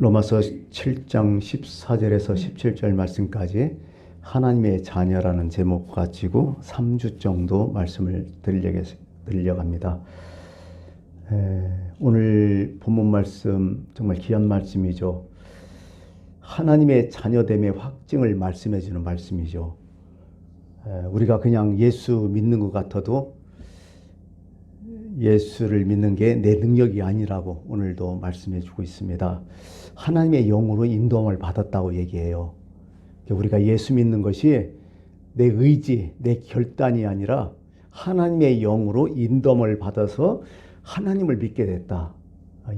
로마서 7장 14절에서 17절 말씀까지 하나님의 자녀라는 제목 가지고 3주 정도 말씀을 드리려갑니다. 오늘 본문 말씀 정말 귀한 말씀이죠. 하나님의 자녀됨의 확증을 말씀해 주는 말씀이죠. 우리가 그냥 예수 믿는 것 같아도 예수를 믿는 게 내 능력이 아니라고 오늘도 말씀해 주고 있습니다. 하나님의 영으로 인도함을 받았다고 얘기해요. 우리가 예수 믿는 것이 내 의지, 내 결단이 아니라 하나님의 영으로 인도함을 받아서 하나님을 믿게 됐다.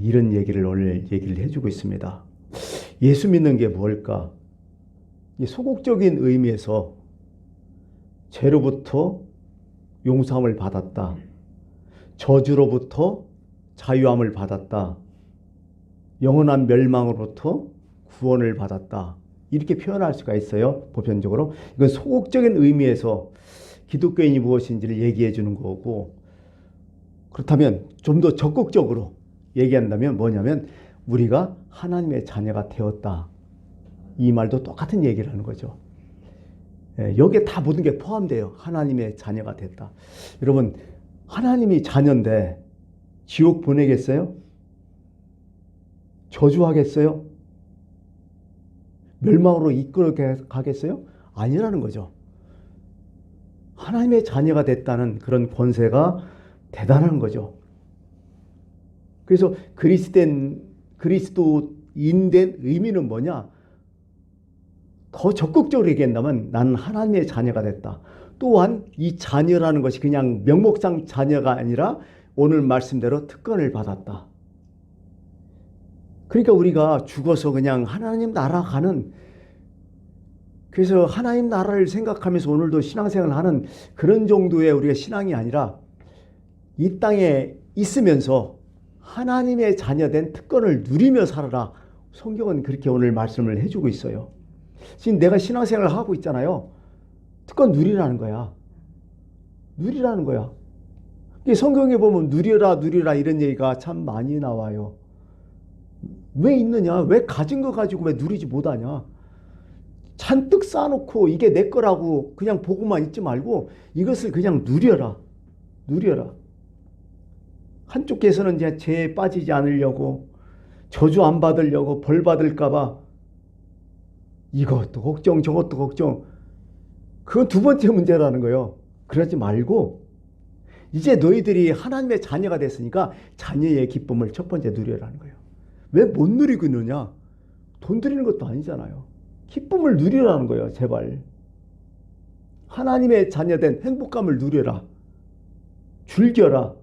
이런 얘기를 오늘 얘기를 해주고 있습니다. 예수 믿는 게 뭘까? 소극적인 의미에서 죄로부터 용서함을 받았다. 저주로부터 자유함을 받았다. 영원한 멸망으로부터 구원을 받았다. 이렇게 표현할 수가 있어요. 보편적으로. 이건 소극적인 의미에서 기독교인이 무엇인지를 얘기해 주는 거고, 그렇다면 좀 더 적극적으로 얘기한다면 뭐냐면 우리가 하나님의 자녀가 되었다. 이 말도 똑같은 얘기를 하는 거죠. 여기에 다 모든 게 포함돼요. 하나님의 자녀가 됐다. 여러분, 하나님이 자녀인데 지옥 보내겠어요? 저주하겠어요? 멸망으로 이끌어 가겠어요? 아니라는 거죠. 하나님의 자녀가 됐다는 그런 권세가 대단한 거죠. 그래서 그리스도인된 의미는 뭐냐? 더 적극적으로 얘기한다면 나는 하나님의 자녀가 됐다. 또한 이 자녀라는 것이 그냥 명목상 자녀가 아니라 오늘 말씀대로 특권을 받았다. 그러니까 우리가 죽어서 그냥 하나님 나라 가는, 그래서 하나님 나라를 생각하면서 오늘도 신앙생활을 하는 그런 정도의 우리가 신앙이 아니라 이 땅에 있으면서 하나님의 자녀된 특권을 누리며 살아라. 성경은 그렇게 오늘 말씀을 해주고 있어요. 지금 내가 신앙생활을 하고 있잖아요. 특권 누리라는 거야. 누리라는 거야. 성경에 보면 누려라 누리라 이런 얘기가 참 많이 나와요. 왜 있느냐? 왜 가진 거 가지고 왜 누리지 못하냐? 잔뜩 쌓아놓고 이게 내 거라고 그냥 보고만 있지 말고 이것을 그냥 누려라. 누려라. 한쪽에서는 이제 죄에 빠지지 않으려고, 저주 안 받으려고, 벌 받을까 봐 이것도 걱정 저것도 걱정. 그건 두 번째 문제라는 거예요. 그러지 말고 이제 너희들이 하나님의 자녀가 됐으니까 자녀의 기쁨을 첫 번째 누려라는 거예요. 왜 못 누리고 있느냐? 돈 드리는 것도 아니잖아요. 기쁨을 누리라는 거예요. 제발. 하나님의 자녀된 행복감을 누려라. 즐겨라.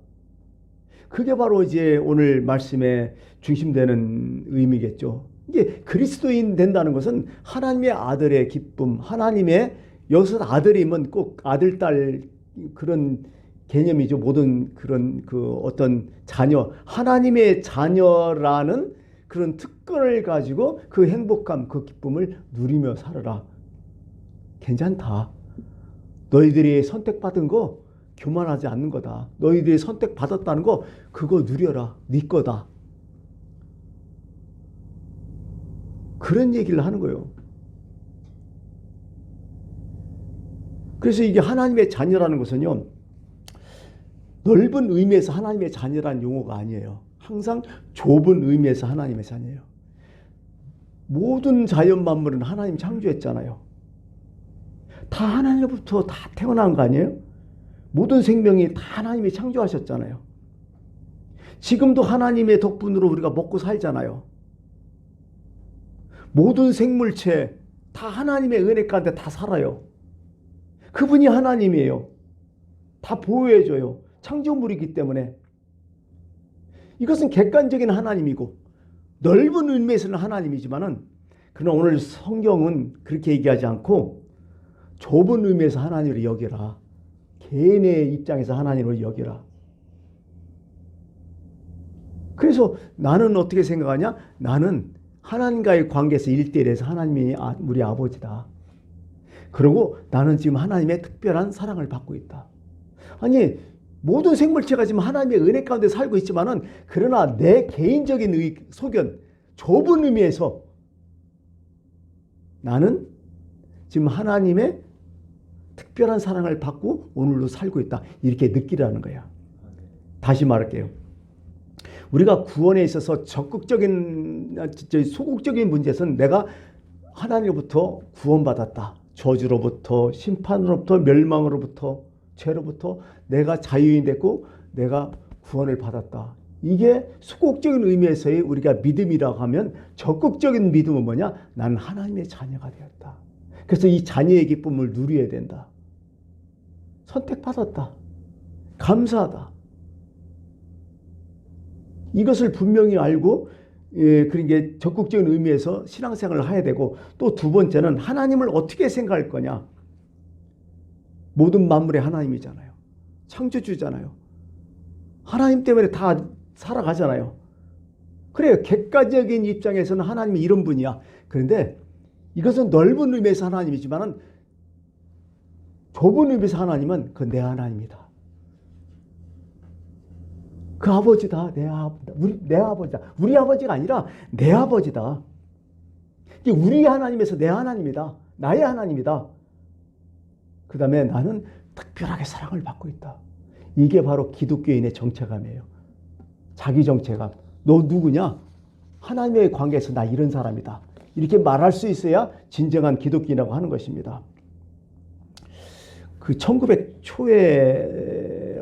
그게 바로 이제 오늘 말씀에 중심되는 의미겠죠. 이게 그리스도인 된다는 것은 하나님의 아들의 기쁨, 하나님의, 여기서 아들이면 꼭 아들, 딸 그런 개념이죠. 모든 그런 어떤 자녀, 하나님의 자녀라는 그런 특권을 가지고 그 행복감, 그 기쁨을 누리며 살아라. 괜찮다. 너희들이 선택받은 거 교만하지 않는 거다. 너희들이 선택받았다는 거 그거 누려라. 네 거다. 그런 얘기를 하는 거예요. 그래서 이게 하나님의 자녀라는 것은요, 넓은 의미에서 하나님의 자녀라는 용어가 아니에요. 항상 좁은 의미에서 하나님의 자녀예요. 모든 자연 만물은 하나님 창조했잖아요. 다 하나님으로부터 다 태어난 거 아니에요? 모든 생명이 다 하나님이 창조하셨잖아요. 지금도 하나님의 덕분으로 우리가 먹고 살잖아요. 모든 생물체 다 하나님의 은혜 가운데 다 살아요. 그분이 하나님이에요. 다 보호해줘요. 창조물이기 때문에. 이것은 객관적인 하나님이고 넓은 의미에서는 하나님이지만은, 그러나 오늘 성경은 그렇게 얘기하지 않고 좁은 의미에서 하나님을 여겨라. 개인의 입장에서 하나님을 여겨라. 그래서 나는 어떻게 생각하냐? 나는 하나님과의 관계에서 1대1에서 하나님이 우리 아버지다. 그리고 나는 지금 하나님의 특별한 사랑을 받고 있다. 아니, 모든 생물체가 지금 하나님의 은혜 가운데 살고 있지만은, 그러나 내 개인적인 소견, 좁은 의미에서 나는 지금 하나님의 특별한 사랑을 받고 오늘도 살고 있다. 이렇게 느끼라는 거야. 다시 말할게요. 우리가 구원에 있어서 적극적인, 소극적인 문제에서는 내가 하나님으로부터 구원받았다. 저주로부터, 심판으로부터, 멸망으로부터, 죄로부터 내가 자유인이 됐고 내가 구원을 받았다. 이게 소극적인 의미에서의 우리가 믿음이라고 하면, 적극적인 믿음은 뭐냐? 나는 하나님의 자녀가 되었다. 그래서 이 자녀의 기쁨을 누려야 된다. 선택받았다. 감사하다. 이것을 분명히 알고, 그런 게 적극적인 의미에서 신앙생활을 해야 되고, 또 두 번째는 하나님을 어떻게 생각할 거냐. 모든 만물의 하나님이잖아요. 창조주잖아요. 하나님 때문에 다 살아가잖아요. 그래요. 객관적인 입장에서는 하나님이 이런 분이야. 그런데 이것은 넓은 의미에서 하나님이지만 좁은 의미에서 하나님은 그 내 하나님이다. 그 아버지다. 내 아버지다. 우리 아버지가 아니라 내 아버지다. 우리 하나님에서 내 하나님이다. 나의 하나님이다. 그 다음에 나는 특별하게 사랑을 받고 있다. 이게 바로 기독교인의 정체감이에요. 자기 정체감. 너 누구냐? 하나님의 관계에서 나 이런 사람이다. 이렇게 말할 수 있어야 진정한 기독교인이라고 하는 것입니다. 그 1900 초에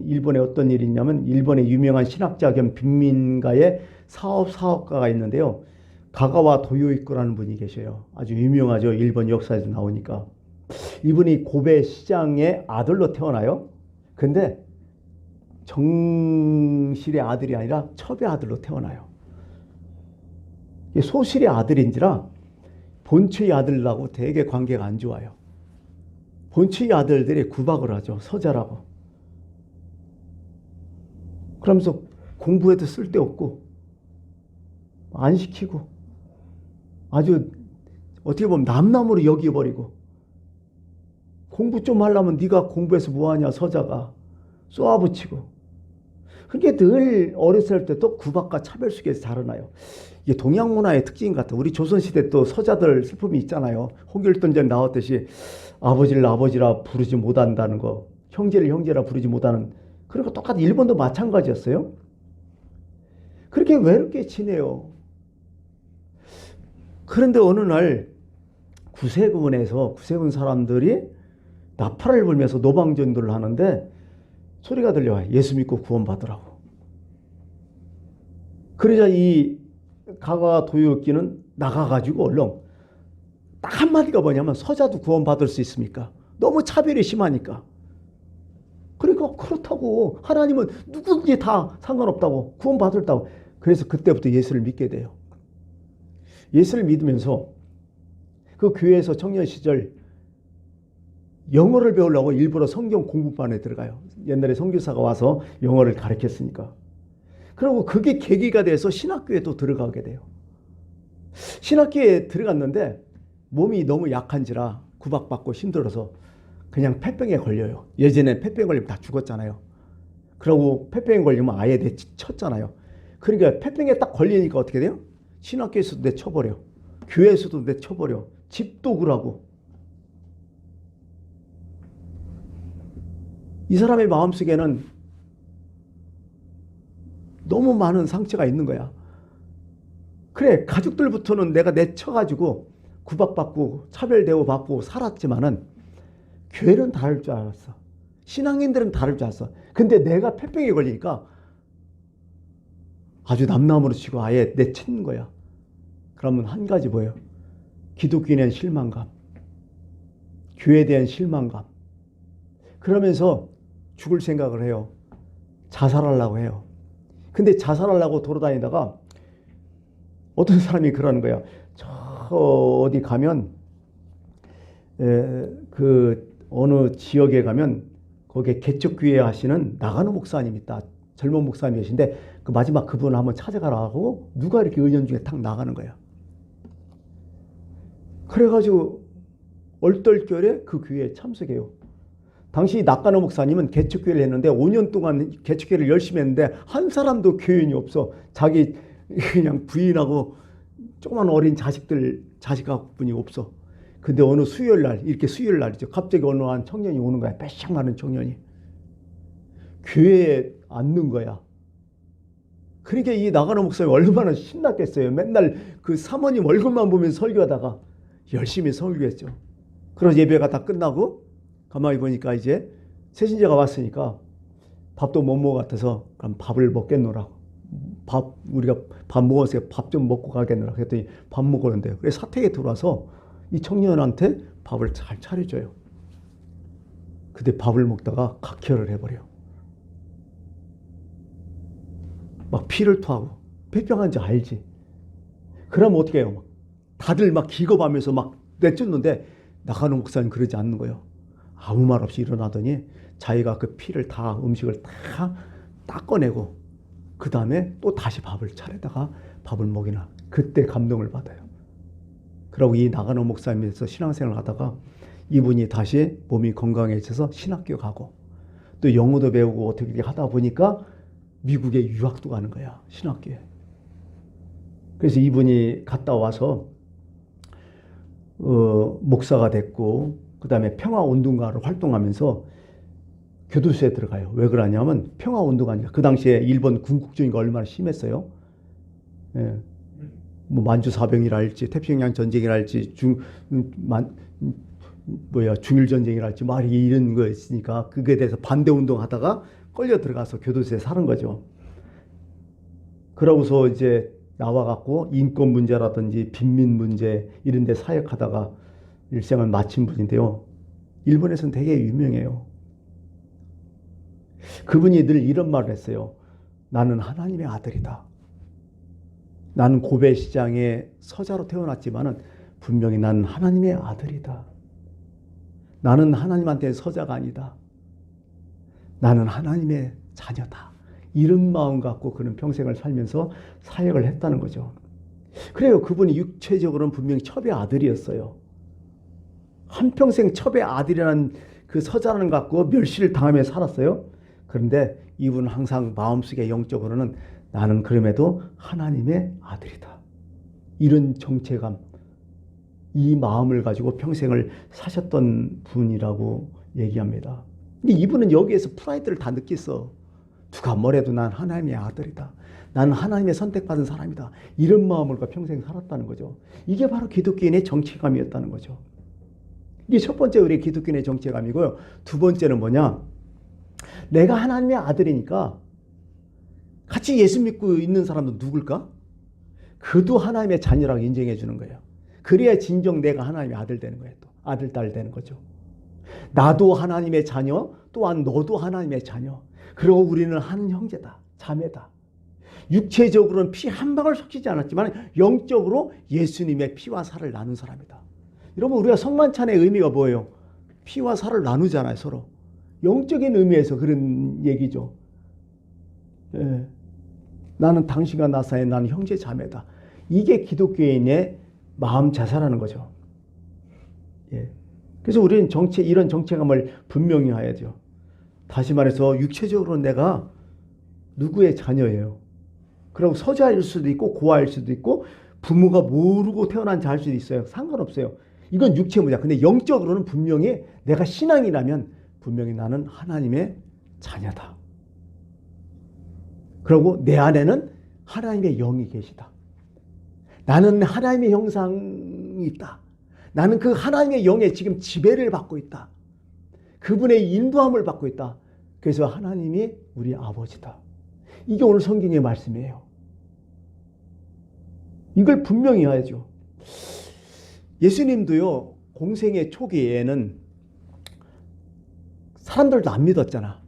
일본에 어떤 일이 있냐면, 일본의 유명한 신학자 겸 빈민가의 사업가가 있는데요. 가가와 도요이코라는 분이 계셔요. 아주 유명하죠. 일본 역사에서 나오니까. 이분이 고베 시장의 아들로 태어나요. 근데 정실의 아들이 아니라 첩의 아들로 태어나요. 소실의 아들인지라 본처의 아들하고 되게 관계가 안 좋아요. 본처의 아들들이 구박을 하죠. 서자라고. 그러면서 공부해도 쓸데없고 안 시키고 아주 어떻게 보면 남남으로 여겨버리고, 공부 좀 하려면 네가 공부해서 뭐하냐 서자가 쏘아붙이고. 그게 늘 어렸을 때도 구박과 차별 속에서 자라나요. 이게 동양 문화의 특징인 것 같아요. 우리 조선시대 또 서자들 슬픔이 있잖아요. 홍길동전에 나왔듯이 아버지를 아버지라 부르지 못한다는 거, 형제를 형제라 부르지 못하는. 그리고 똑같이 일본도 마찬가지였어요. 그렇게 외롭게 지내요. 그런데 어느 날 구세군에서 사람들이 나팔을 불면서 노방전도를 하는데 소리가 들려와요. 예수 믿고 구원받으라고. 그러자 이 가가 도요키는 나가가지고 얼른 딱 한마디가 뭐냐면, 서자도 구원받을 수 있습니까? 너무 차별이 심하니까. 그러니까 그렇다고, 하나님은 누구든지 다 상관없다고, 구원받을다고. 그래서 그때부터 예수를 믿게 돼요. 예수를 믿으면서 그 교회에서 청년 시절 영어를 배우려고 일부러 성경 공부반에 들어가요. 옛날에 선교사가 와서 영어를 가르쳤으니까. 그리고 그게 계기가 돼서 신학교에 또 들어가게 돼요. 신학교에 들어갔는데 몸이 너무 약한지라 구박받고 힘들어서 그냥 폐병에 걸려요. 예전에 폐병 걸리면 다 죽었잖아요. 그러고 폐병에 걸리면 아예 내쳤잖아요. 그러니까 폐병에 딱 걸리니까 어떻게 돼요? 신학교에서도 내쳐버려. 교회에서도 내쳐버려. 집도구라고. 이 사람의 마음속에는 너무 많은 상처가 있는 거야. 그래, 가족들부터는 내가 내쳐가지고 구박받고 차별대우 받고 살았지만은 교회는 다를 줄 알았어. 신앙인들은 다를 줄 알았어. 근데 내가 폐병에 걸리니까 아주 남남으로 치고 아예 내친 거야. 그러면 한 가지 뭐예요? 기독교인에 대한 실망감, 교회에 대한 실망감. 그러면서 죽을 생각을 해요. 자살하려고 해요. 근데 자살하려고 돌아다니다가 어떤 사람이 그러는 거야. 저 어디 가면 그 어느 지역에 가면 거기에 개척교회 하시는 나가노 목사님 있다. 젊은 목사님이신데 그 마지막 그분을 한번 찾아가라고 누가 이렇게 은연중에 탁 나가는 거야. 그래가지고 얼떨결에 그 교회에 참석해요. 당시 나가노 목사님은 개척교회를 했는데 5년 동안 개척교회를 열심히 했는데 한 사람도 교인이 없어. 자기 그냥 부인하고 조그만 어린 자식뿐이 없어. 근데 어느 수요일 날, 이렇게 수요일 날이죠. 갑자기 어느 한 청년이 오는 거야. 빼샥 마른 청년이. 교회에 앉는 거야. 그러니까 이 나가노 목사님 얼마나 신났겠어요. 맨날 그 사모님 얼굴만 보면서 설교하다가 열심히 설교했죠. 그래서 예배가 다 끝나고 가만히 보니까 이제 세신자가 왔으니까 밥도 못 먹어 같아서 그럼 밥을 먹겠노라고. 우리가 밥 먹었어요. 밥 좀 먹고 가겠노라. 그랬더니 밥 먹었는데요. 그래서 사택에 들어와서 이 청년한테 밥을 잘 차려줘요. 근데 밥을 먹다가 각혈을 해버려. 막 피를 토하고 폐병한지 알지. 그러면 어떻게 해요? 다들 막 기겁하면서 막 내쫓는데 나가는 목사님 그러지 않는 거예요. 아무 말 없이 일어나더니 자기가 그 피를 다 음식을 다 닦아내고 그 다음에 또 다시 밥을 차려다가 밥을 먹이나. 그때 감동을 받아요. 그리고 이 나가노 목사님에서 신앙생활을 하다가 이분이 다시 몸이 건강해져서 신학교 가고 또 영어도 배우고 어떻게 하다 보니까 미국에 유학도 가는 거야. 신학교에. 그래서 이분이 갔다 와서 목사가 됐고 그 다음에 평화운동가로 활동하면서 교도소에 들어가요. 왜 그러냐면 평화운동가니까 그 당시에 일본 군국주의가 얼마나 심했어요. 예. 뭐 만주사병이랄지 태평양 전쟁이랄지 중일전쟁이랄지 막 이런 거 있으니까 그거에 대해서 반대운동하다가 끌려 들어가서 교도소에 사는 거죠. 그러고서 이제 나와갖고 인권 문제라든지 빈민 문제 이런 데 사역하다가 일생을 마친 분인데요. 일본에서는 되게 유명해요. 그분이 늘 이런 말을 했어요. 나는 하나님의 아들이다. 나는 고베 시장의 서자로 태어났지만은 분명히 나는 하나님의 아들이다. 나는 하나님한테 서자가 아니다. 나는 하나님의 자녀다. 이런 마음 갖고 그는 평생을 살면서 사역을 했다는 거죠. 그래요. 그분이 육체적으로는 분명히 첩의 아들이었어요. 한평생 첩의 아들이라는 그 서자를 갖고 멸시를 당하며 살았어요. 그런데 이분은 항상 마음속에 영적으로는 나는 그럼에도 하나님의 아들이다. 이런 정체감, 이 마음을 가지고 평생을 사셨던 분이라고 얘기합니다. 근데 이분은 여기에서 프라이드를 다 느꼈어. 누가 뭐래도 난 하나님의 아들이다. 나는 하나님의 선택받은 사람이다. 이런 마음을 갖고 평생 살았다는 거죠. 이게 바로 기독교인의 정체감이었다는 거죠. 이게 첫 번째 우리 기독교인의 정체감이고요. 두 번째는 뭐냐? 내가 하나님의 아들이니까 같이 예수 믿고 있는 사람은 누굴까? 그도 하나님의 자녀라고 인정해 주는 거예요. 그래야 진정 내가 하나님의 아들 되는 거예요. 또 아들, 딸 되는 거죠. 나도 하나님의 자녀, 또한 너도 하나님의 자녀. 그리고 우리는 한 형제다, 자매다. 육체적으로는 피 한 방울 섞이지 않았지만 영적으로 예수님의 피와 살을 나눈 사람이다. 여러분, 우리가 성만찬의 의미가 뭐예요? 피와 살을 나누잖아요, 서로. 영적인 의미에서 그런 얘기죠. 예. 나는 당신과 나 사이에 나는 형제 자매다. 이게 기독교인의 마음 자세라는 거죠. 예. 그래서 우리는 이런 정체감을 분명히 해야죠. 다시 말해서 육체적으로 내가 누구의 자녀예요. 그리고 서자일 수도 있고 고아일 수도 있고 부모가 모르고 태어난 자일 수도 있어요. 상관없어요. 이건 육체 문제야. 근데 영적으로는 분명히 내가 신앙이라면 분명히 나는 하나님의 자녀다. 그리고 내 안에는 하나님의 영이 계시다. 나는 하나님의 형상이 있다. 나는 그 하나님의 영에 지금 지배를 받고 있다. 그분의 인도함을 받고 있다. 그래서 하나님이 우리 아버지다. 이게 오늘 성경의 말씀이에요. 이걸 분명히 해야죠. 예수님도요, 공생의 초기에는 사람들도 안 믿었잖아.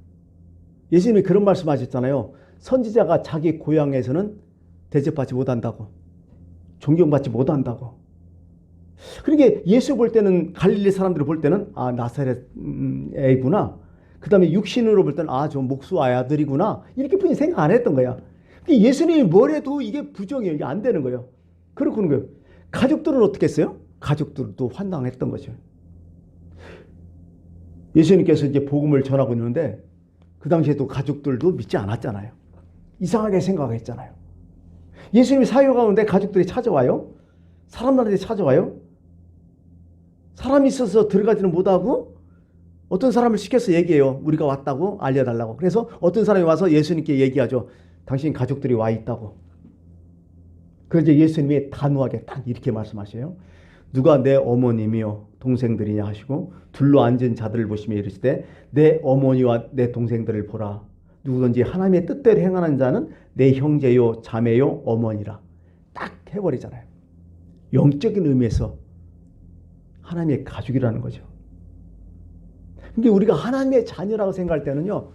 예수님이 그런 말씀 하셨잖아요. 선지자가 자기 고향에서는 대접받지 못한다고. 존경받지 못한다고. 그러니까 예수 볼 때는, 갈릴리 사람들을 볼 때는 아, 나사렛 애구나. 그 다음에 육신으로 볼 때는 아, 저 목수아의 아들이구나. 이렇게 분이 생각 안 했던 거야. 예수님이 뭘 해도 이게 부정이에요. 이게 안 되는 거예요. 그렇고 그런 거예요. 가족들은 어떻게 했어요? 가족들도 환장했던 거죠. 예수님께서 이제 복음을 전하고 있는데 그 당시에도 가족들도 믿지 않았잖아요. 이상하게 생각했잖아요. 예수님이 사역 가운데 가족들이 찾아와요? 사람들한테 찾아와요? 사람이 있어서 들어가지는 못하고 어떤 사람을 시켜서 얘기해요. 우리가 왔다고 알려달라고. 그래서 어떤 사람이 와서 예수님께 얘기하죠. 당신 가족들이 와 있다고. 그래서 예수님이 단호하게 딱 이렇게 말씀하셔요. 누가 내 어머님이요 동생들이냐 하시고 둘러 앉은 자들을 보시며 이르시되 내 어머니와 내 동생들을 보라. 누구든지 하나님의 뜻대로 행하는 자는 내 형제요 자매요 어머니라. 딱 해버리잖아요. 영적인 의미에서 하나님의 가족이라는 거죠. 근데 우리가 하나님의 자녀라고 생각할 때는요,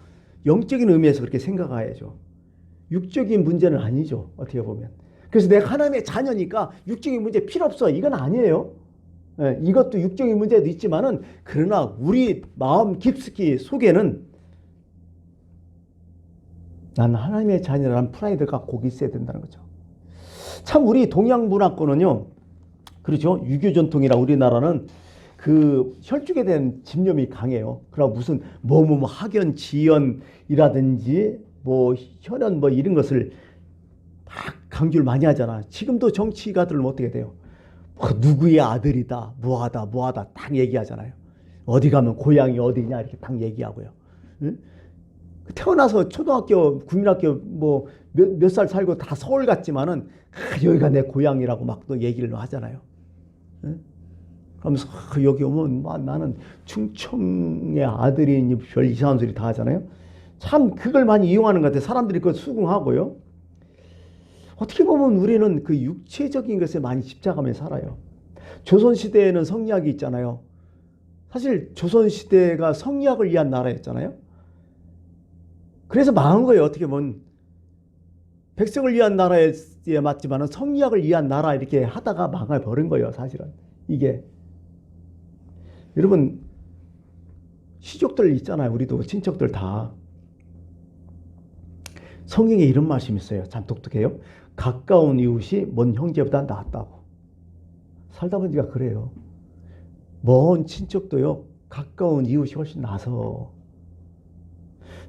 영적인 의미에서 그렇게 생각해야죠. 육적인 문제는 아니죠. 어떻게 보면. 그래서 내가 하나님의 자녀니까 육적인 문제 필요 없어. 이건 아니에요. 예, 이것도 육적인 문제도 있지만은 그러나 우리 마음 깊숙이 속에는 난 하나님의 자녀라는 프라이드가 꼭 있어야 된다는 거죠. 참 우리 동양 문화권은요, 그렇죠. 유교 전통이라 우리나라는 그 혈육에 대한 집념이 강해요. 그러나 무슨 학연, 지연이라든지 뭐 혈연 뭐 이런 것을 막 강조를 많이 하잖아. 지금도 정치가 들으면 어떻게 돼요? 뭐 누구의 아들이다, 뭐하다 딱 얘기하잖아요. 어디 가면 고향이 어디냐 이렇게 딱 얘기하고요. 응? 태어나서 초등학교, 국민학교 뭐 몇 살 살고 다 서울 갔지만은 여기가 내 고향이라고 막 또 얘기를 하잖아요. 응? 그러면서 여기 오면 나는 충청의 아들이니 별 이상한 소리 다 하잖아요. 참 그걸 많이 이용하는 것 같아요. 사람들이 그걸 수긍하고요. 어떻게 보면 우리는 그 육체적인 것에 많이 집착하며 살아요. 조선시대에는 성리학이 있잖아요. 사실 조선시대가 성리학을 위한 나라였잖아요. 그래서 망한 거예요. 어떻게 보면 백성을 위한 나라에 맞지만 성리학을 위한 나라 이렇게 하다가 망해버린 거예요. 사실은 이게. 여러분 시족들 있잖아요. 우리도 친척들 다. 성경에 이런 말씀이 있어요. 참 독특해요. 가까운 이웃이 먼 형제보다 낫다고. 살다 보니까 그래요. 먼 친척도요. 가까운 이웃이 훨씬 나서.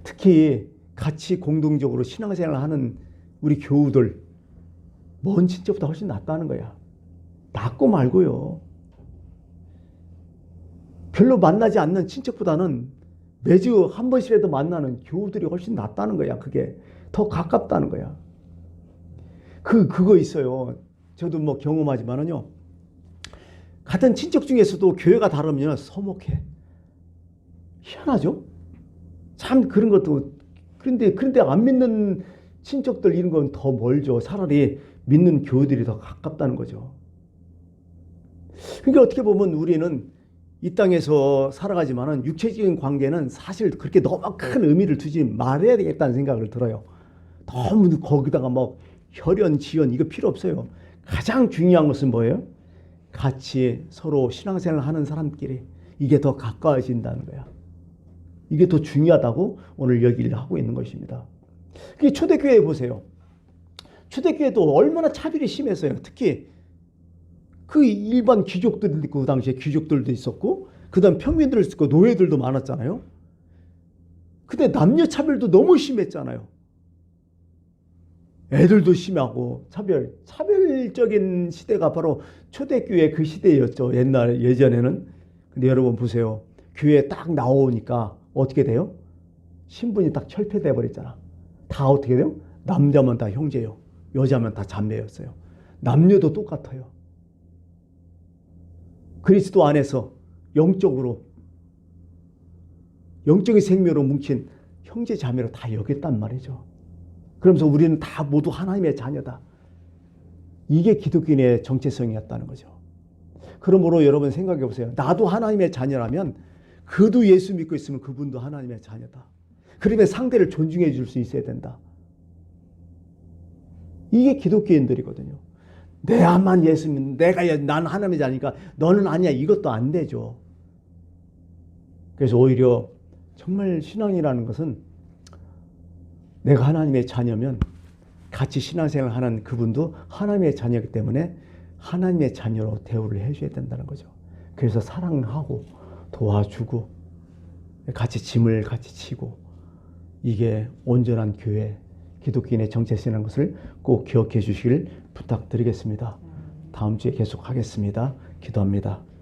특히 같이 공동적으로 신앙생활을 하는 우리 교우들 먼 친척보다 훨씬 낫다는 거야. 낫고 말고요. 별로 만나지 않는 친척보다는 매주 한 번씩이라도 만나는 교우들이 훨씬 낫다는 거야. 그게 더 가깝다는 거야. 그거 있어요. 저도 뭐 경험하지만은요. 같은 친척 중에서도 교회가 다르면 서먹해. 희한하죠? 참 그런 것도. 그런데 안 믿는 친척들 이런 건 더 멀죠. 차라리 믿는 교우들이 더 가깝다는 거죠. 그러니까 어떻게 보면 우리는 이 땅에서 살아가지만은 육체적인 관계는 사실 그렇게 너무 큰 의미를 두지 말아야 되겠다는 생각을 들어요. 너무 거기다가 막 혈연, 지연 이거 필요 없어요. 가장 중요한 것은 뭐예요? 같이 서로 신앙생활을 하는 사람끼리 이게 더 가까워진다는 거야. 이게 더 중요하다고 오늘 얘기를 하고 있는 것입니다. 초대교회 보세요. 초대교회도 얼마나 차별이 심했어요. 특히 그 일반 귀족들도 있고 그 당시에 귀족들도 있었고 그 다음 평민들도 있었고 노예들도 많았잖아요. 근데 남녀 차별도 너무 심했잖아요. 애들도 심하고 차별적인 시대가 바로 초대교회 그 시대였죠. 예전에는. 근데 여러분 보세요. 교회에 딱 나오니까 어떻게 돼요? 신분이 딱 철폐돼 버렸잖아. 다 어떻게 돼요? 남자면 다 형제요. 여자면 다 자매였어요. 남녀도 똑같아요. 그리스도 안에서 영적인 생명으로 뭉친 형제 자매로 다 여겼단 말이죠. 그러면서 우리는 다 모두 하나님의 자녀다. 이게 기독교인의 정체성이었다는 거죠. 그러므로 여러분 생각해 보세요. 나도 하나님의 자녀라면 그도 예수 믿고 있으면 그분도 하나님의 자녀다. 그러면 상대를 존중해 줄 수 있어야 된다. 이게 기독교인들이거든요. 내야만 예수 믿는, 난 하나님의 자니까 너는 아니야. 이것도 안 되죠. 그래서 오히려 정말 신앙이라는 것은 내가 하나님의 자녀면 같이 신앙생활 하는 그분도 하나님의 자녀이기 때문에 하나님의 자녀로 대우를 해줘야 된다는 거죠. 그래서 사랑하고 도와주고 같이 짐을 같이 지고 이게 온전한 교회, 기독교인의 정체성이라는 것을 꼭 기억해 주시길 부탁드리겠습니다. 다음 주에 계속하겠습니다. 기도합니다.